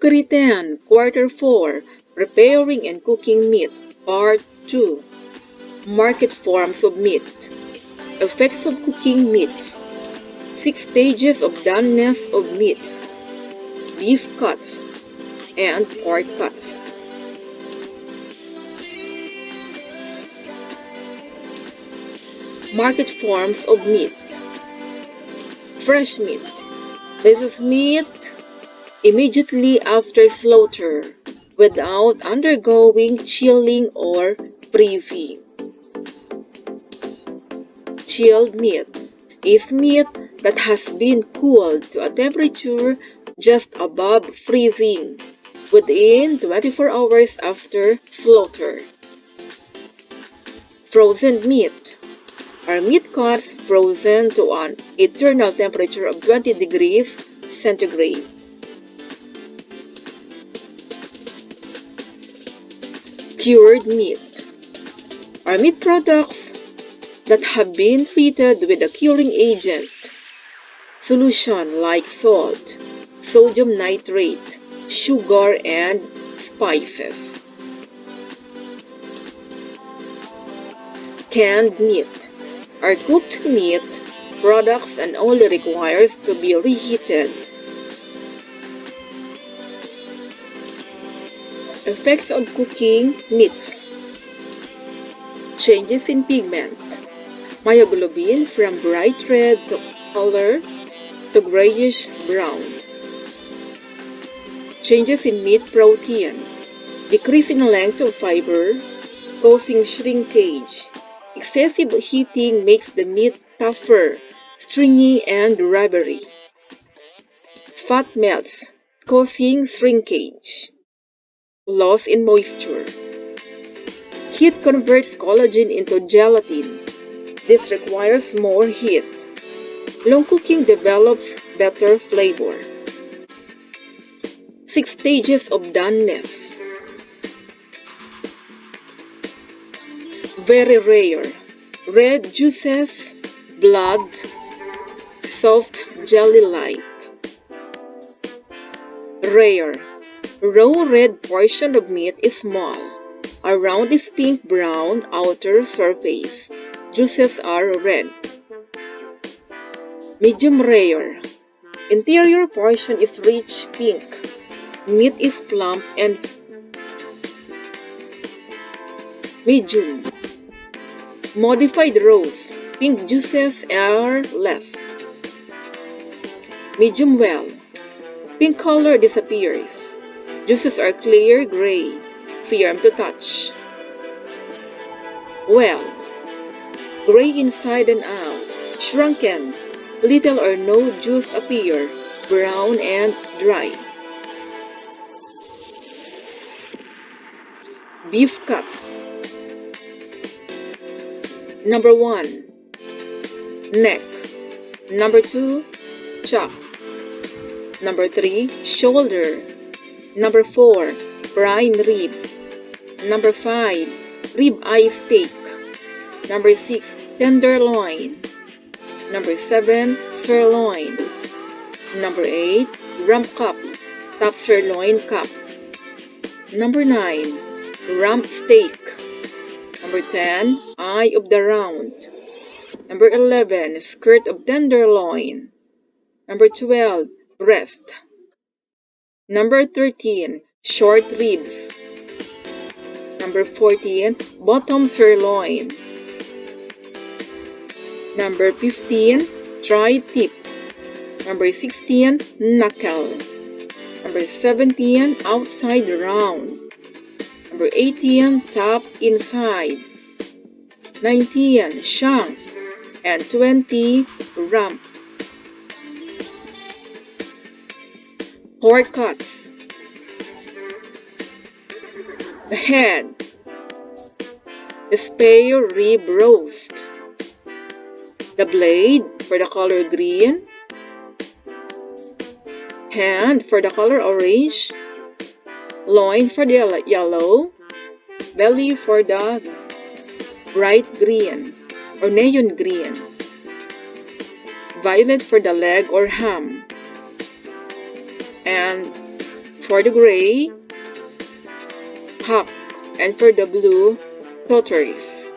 Cookery 10, Quarter 4, Preparing and Cooking Meat, Part 2. Market forms of meat. Effects of cooking meats. 6 stages of doneness of meats. Beef cuts and pork cuts. Market forms of meat. Fresh meat. This is meat immediately after slaughter without undergoing chilling or freezing. Chilled meat is meat that has been cooled to a temperature just above freezing within 24 hours after slaughter. Frozen meat are meat cuts frozen to an eternal temperature of 20 degrees centigrade. Cured meat are meat products that have been treated with a curing agent, solution like salt, sodium nitrate, sugar, and spices. Canned meat are cooked meat products and only requires to be reheated. Effects of cooking meats. Changes in pigment. Myoglobin from bright red to color to grayish brown. Changes in meat protein. Decreasing length of fiber, causing shrinkage. Excessive heating makes the meat tougher, stringy, and rubbery. Fat melts, causing shrinkage. Loss in moisture. Heat converts collagen into gelatin. This requires more heat. Long cooking develops better flavor. 6 stages of doneness. Very rare. Red juices, blood, soft jelly-like. Rare. Raw red portion of meat is small. Around is pink-brown outer surface. Juices are red. Medium rare. Interior portion is rich pink. Meat is plump and medium. Modified rose. Pink juices are less. Medium well. Pink color disappears. Juices are clear gray, firm to touch. Well. Gray inside and out. Shrunken. Little or no juice appear. Brown and dry. Beef cuts. Number 1. Neck. Number 2. Chop. Number 3. Shoulder. Number 4. Prime rib. Number 5. Rib eye steak. Number 6. Tenderloin. Number 7. Sirloin. Number 8. Rump cup. Top sirloin cup. Number 9. Rump steak. Number 10. Eye of the round. Number 11. Skirt of tenderloin. Number 12. Breast. Number 13. Short ribs. Number 14. Bottom sirloin. Number 15. Tri-tip. Number 16. Knuckle. Number 17. Outside round. Number 18. Top inside. 19. Shank. And 20. Rump. Pork cuts. The head. The spare rib roast. The blade for the color green. Hand for the color orange. Loin for the yellow. Belly for the bright green or neon green. Violet for the leg or ham. And For the gray, hawk, and for the blue, tortoise.